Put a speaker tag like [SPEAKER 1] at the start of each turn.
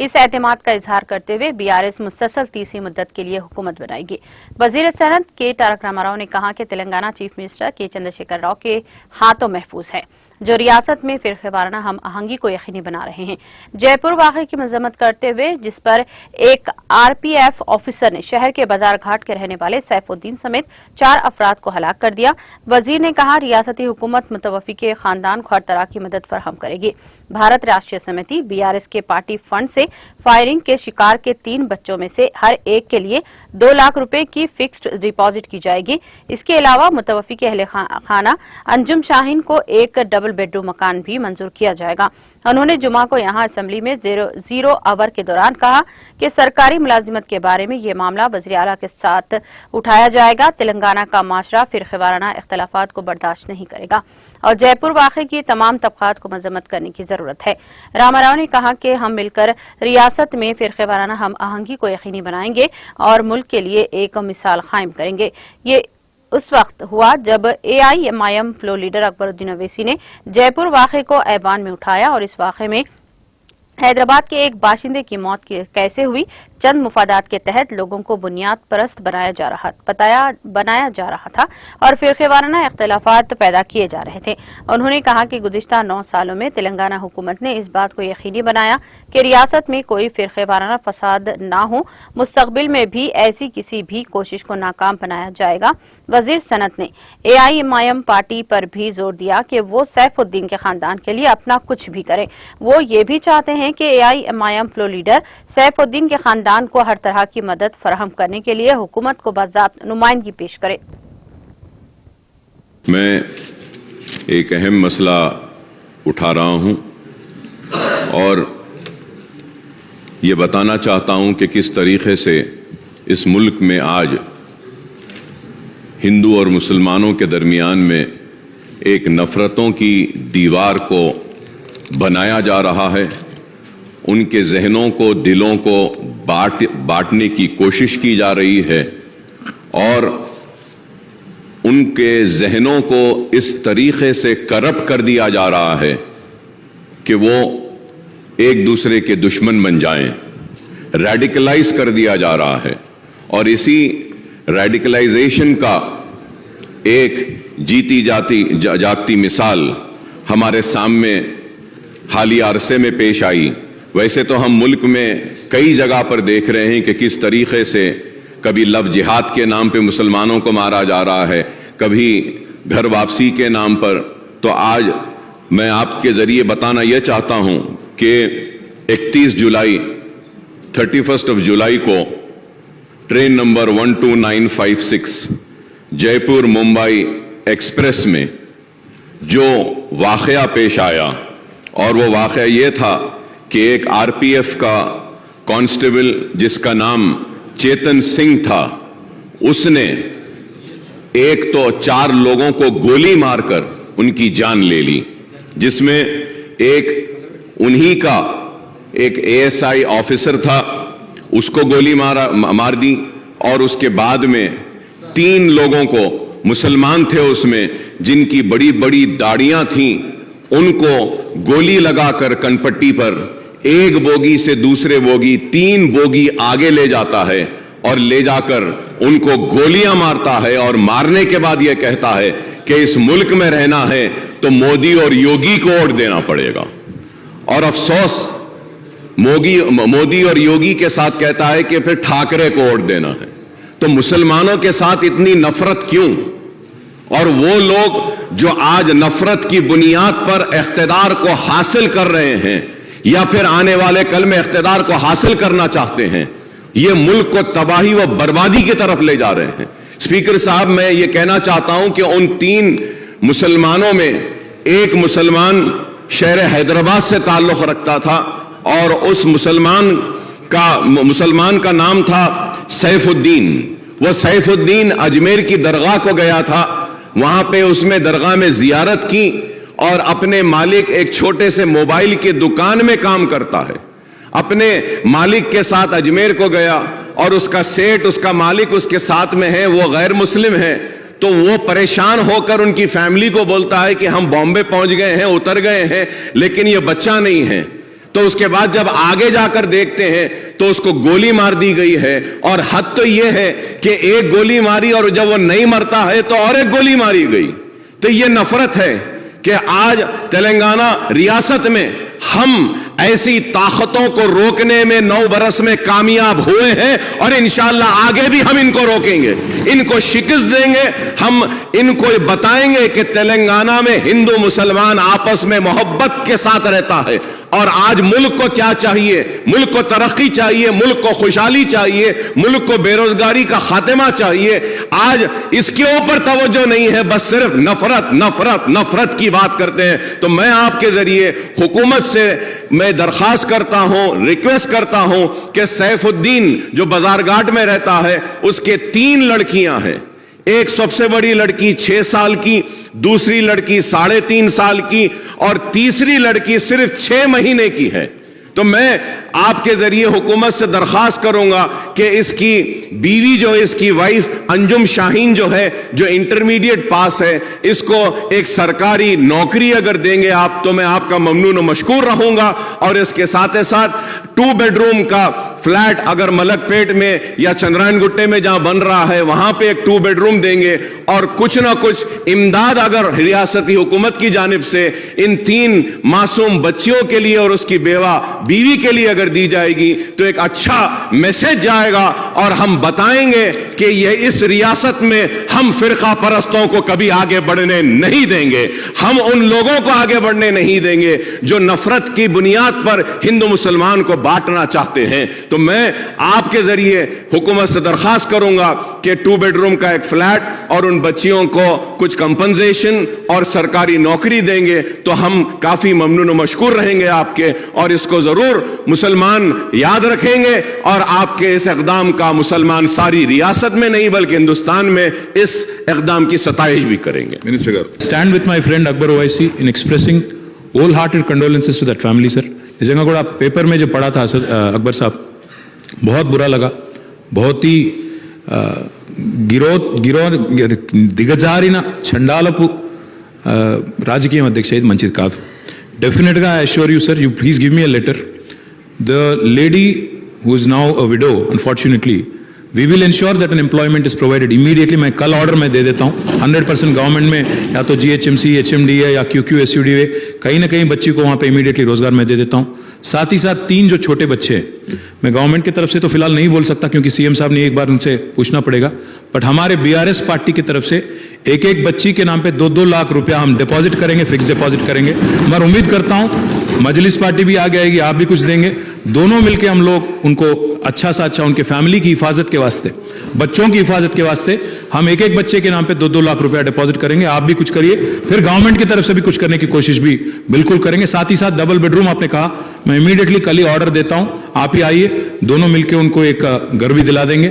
[SPEAKER 1] इस एतमाद का इजहार करते हुए BRS मुसलसल तीसरी मुद्दत के लिए हुकूमत बनाएगी। वजीर सनत के तारक रामाराव ने कहा कि तेलंगाना चीफ मिनिस्टर के चंद्रशेखर राव के हाथों महफूज है, जो रियासत में फिरके वाराना हम आहंगी को यकीनी बना रहे हैं। जयपुर वाक़े की मजम्मत करते हुए, जिस पर एक RPF ऑफिसर ने शहर के बाजार घाट के रहने वाले सैफुद्दीन समेत 4 अफराद को हलाक कर दिया। वजीर ने कहा, रियासती हुकूमत मुतवफ़ी के खानदान को हर तरह की मदद फराहम करेगी। भारत राष्ट्रीय समिति BRS के पार्टी फंड से फायरिंग के शिकार के 3 बच्चों में से हर एक के लिए 2 लाख रुपए की फिक्स्ड डिपॉजिट की जाएगी। इसके अलावा मुतवफ़ी के अहले खाना अंजुम शाहीन को एक डबल बेडरूम मकान भी मंजूर किया जाएगा। उन्होंने जुमा को यहां असेंबली में जीरो आवर के दौरान कहा कि सरकारी मुलाजिमत के बारे में ये मामला वज़ीर आला के साथ उठाया जाएगा। तेलंगाना का माशरा फिरके वाराना इख्तिलाफात को बर्दाश्त नहीं करेगा और जयपुर वाक़े की तमाम तबक़ात को मजम्मत करने की जरूरत है। रामाराव ने कहा कि हम मिलकर रियासत में फिरके वाराना हम आहंगी को यकीनी बनाएंगे और मुल्क के लिए एक मिसाल कायम करेंगे। ये उस वक्त हुआ जब AIMIM flow leader Akbaruddin Owaisi ने जयपुर वाक़े को ऐवान में उठाया और इस वाक़े में हैदराबाद के एक बाशिंदे की मौत कैसे हुई, चंद मुफादात के तहत लोगों को बुनियाद परस्त बनाया जा रहा था और फिरके वाराना इख्तिलाफात पैदा किए जा रहे थे। उन्होंने कहा कि गुज़िश्ता 9 सालों में तेलंगाना हुकूमत ने इस बात को यकीनी बनाया कि रियासत में कोई फिरके वाराना फसाद ना हो। मुस्तकबिल में भी ऐसी किसी भी कोशिश को नाकाम बनाया जाएगा। वजीर सनत ने AIMIM पार्टी पर भी जोर दिया कि वो सैफुद्दीन के खानदान के लिए अपना कुछ भी करें। वो ये भी चाहते हैं कि AIMIM फ्लो लीडर सैफुद्दीन के खानदान को हर तरह की मदद फराहम करने के लिए हुकूमत को बाज़ाब्त नुमाइंदगी पेश करे।
[SPEAKER 2] मैं एक अहम मसला उठा रहा हूं और ये बताना चाहता हूं कि किस तरीके से इस मुल्क में आज हिंदू और मुसलमानों के दरमियान में एक नफरतों की दीवार को बनाया जा रहा है। उनके जहनों को, दिलों को बांटने की कोशिश की जा रही है और उनके जहनों को इस तरीके से करप्ट कर दिया जा रहा है कि वो एक दूसरे के दुश्मन बन जाएं, रेडिकलाइज कर दिया जा रहा है। और इसी रेडिकलाइजेशन का एक जीती जागती मिसाल हमारे सामने हालिया अरसे में पेश आई। वैसे तो हम मुल्क में कई जगह पर देख रहे हैं कि किस तरीके से कभी लव जिहाद के नाम पे मुसलमानों को मारा जा रहा है, कभी घर वापसी के नाम पर। तो आज मैं आपके ज़रिए बताना यह चाहता हूं कि 31 जुलाई को train number 12956 Jaipur Mumbai express में जो वाक़या पेश आया, और वो वाक़या ये था कि एक RPF का कांस्टेबल जिसका नाम चेतन सिंह था, उसने एक तो 4 लोगों को गोली मारकर उनकी जान ले ली, जिसमें एक उन्हीं का एक ASI ऑफिसर था, उसको गोली मार दी। और उसके बाद में 3 लोगों को, मुसलमान थे उसमें, जिनकी बड़ी बड़ी दाढ़ियां थीं, उनको गोली लगाकर कनपट्टी पर एक बोगी से दूसरे बोगी 3 बोगी आगे ले जाता है और ले जाकर उनको गोलियां मारता है और मारने के बाद यह कहता है कि इस मुल्क में रहना है तो मोदी और योगी को वोट देना पड़ेगा। और अफसोस मोदी और योगी के साथ कहता है कि फिर ठाकरे को वोट देना है। तो मुसलमानों के साथ इतनी नफरत क्यों? और वो लोग जो आज नफरत की बुनियाद पर इख्तिदार को हासिल कर रहे हैं या फिर आने वाले कल में इख्तिदार को हासिल करना चाहते हैं, ये मुल्क को तबाही व बर्बादी की तरफ ले जा रहे हैं। स्पीकर साहब, मैं ये कहना चाहता हूं कि उन 3 मुसलमानों में एक मुसलमान शहर हैदराबाद से ताल्लुक रखता था और उस मुसलमान का नाम था सैफुद्दीन। वह सैफुद्दीन अजमेर की दरगाह को गया था, वहां पे उसमें दरगाह में जियारत की और अपने मालिक, एक छोटे से मोबाइल की दुकान में काम करता है, अपने मालिक के साथ अजमेर को गया और उसका सेठ, उसका मालिक उसके साथ में है, वो गैर मुस्लिम है। तो वो परेशान होकर उनकी फैमिली को बोलता है कि हम बॉम्बे पहुंच गए हैं, उतर गए हैं, लेकिन ये बच्चा नहीं है। تو اس کے بعد جب آگے جا کر دیکھتے ہیں تو اس کو گولی مار دی گئی ہے, اور حد تو یہ ہے کہ ایک گولی ماری اور جب وہ نہیں مرتا ہے تو اور ایک گولی ماری گئی. تو یہ نفرت ہے کہ آج تلنگانہ ریاست میں ہم ایسی طاقتوں کو روکنے میں 9 برس میں کامیاب ہوئے ہیں, اور انشاءاللہ آگے بھی ہم ان کو روکیں گے, ان کو شکست دیں گے. ہم ان کو بتائیں گے کہ تلنگانہ میں ہندو مسلمان آپس میں محبت کے ساتھ رہتا ہے, اور آج ملک کو کیا چاہیے؟ ملک کو ترقی چاہیے, ملک کو خوشحالی چاہیے, ملک کو بے روزگاری کا خاتمہ چاہیے. آج اس کے اوپر توجہ نہیں ہے, بس صرف نفرت نفرت نفرت کی بات کرتے ہیں. تو میں آپ کے ذریعے حکومت سے میں درخواست کرتا ہوں, ریکویسٹ کرتا ہوں کہ سیف الدین جو بازار گھاٹ میں رہتا ہے, اس کے 3 لڑکیاں ہیں. ایک سب سے بڑی لڑکی 6 سال کی, دوسری لڑکی 3.5 سال کی, اور تیسری لڑکی صرف 6 مہینے کی ہے. تو میں آپ کے ذریعے حکومت سے درخواست کروں گا کہ اس کی بیوی جو اس کی وائف انجم شاہین جو ہے, جو انٹرمیڈیٹ پاس ہے, اس کو ایک سرکاری نوکری اگر دیں گے آپ تو میں آپ کا ممنون و مشکور رہوں گا. اور اس کے ساتھ ساتھ 2 بیڈ روم کا فلیٹ اگر ملک پیٹ میں یا چندرائن گٹے میں جہاں بن رہا ہے وہاں پہ ایک 2 بیڈ روم دیں گے, اور کچھ نہ کچھ امداد اگر ریاستی حکومت کی جانب سے ان 3 معصوم بچیوں کے لیے اور اس کی بیوی کے لیے اگر دی جائے گی تو ایک اچھا میسج جائے گا, اور ہم بتائیں گے کہ یہ اس ریاست میں ہم فرقہ پرستوں کو کبھی آگے بڑھنے نہیں دیں گے, ہم ان لوگوں کو آگے بڑھنے نہیں دیں گے جو نفرت کی بنیاد پر ہندو مسلمان کو بانٹنا چاہتے ہیں. تو میں آپ کے ذریعے حکومت سے درخواست کروں گا کہ 2 بیڈ روم کا ایک فلیٹ اور ان بچیوں کو کچھ کمپنسیشن اور سرکاری نوکری دیں گے تو ہم کافی ممنون و مشکور رہیں گے آپ کے, اور اس کو ضرور مسلمان یاد رکھیں گے, اور آپ کے اس اقدام کا مسلمان ساری ریاست میں نہیں بلکہ ہندوستان میں اس اقدام کی ستائش بھی کریں گے.
[SPEAKER 3] Stand with my friend Akbar Owaisi in expressing wholehearted condolences to that family, sir. اس جگہ کو آپ پیپر میں جو پڑھا تھا اکبر صاحب, بہت برا لگا. بہت ہی దిగజారిన చండాలపు రాజకీయం అధ్యక్ష ఇది మంచిది కాదు. డెఫినెట్గా I assure you sir, you please give me a letter. The lady who is now a widow unfortunately we will ensure that an employment is provided immediately. मैं कल ऑर्डर में दे देता हूँ 100% गवर्नमेंट में, या तो GHMC, HMDA या QQSUDA, कहीं ना कहीं बच्ची को वहाँ पे इमीडिएटली रोजगार में दे देता हूँ. साथ ही साथ 3 जो छोटे बच्चे हैं, मैं गवर्नमेंट की तरफ से तो फिलहाल नहीं बोल सकता क्योंकि CM साहब ने एक बार उनसे पूछना पड़ेगा, बट हमारे BRS पार्टी की तरफ से एक बच्ची के नाम पे 2-2 लाख रुपया हम डिपॉजिट करेंगे, फिक्स डिपॉजिट करेंगे. मैं उम्मीद करता हूँ मजलिस पार्टी भी आगे आएगी, आप भी कुछ देंगे, दोनों मिलके हम लोग उनको अच्छा सा अच्छा उनके फैमिली की हिफाजत के वास्ते, बच्चों की हिफाजत के वास्ते हम एक बच्चे के नाम पे 2-2 लाख रुपया डिपॉजिट करेंगे. आप भी कुछ करिए, फिर गवर्नमेंट की तरफ से भी कुछ करने की कोशिश भी बिल्कुल करेंगे. साथ ही साथ डबल बेडरूम आपने कहा, मैं इमीडिएटली कल ही ऑर्डर देता हूं, आप ही आइए, दोनों मिलके उनको एक घर भी दिला देंगे.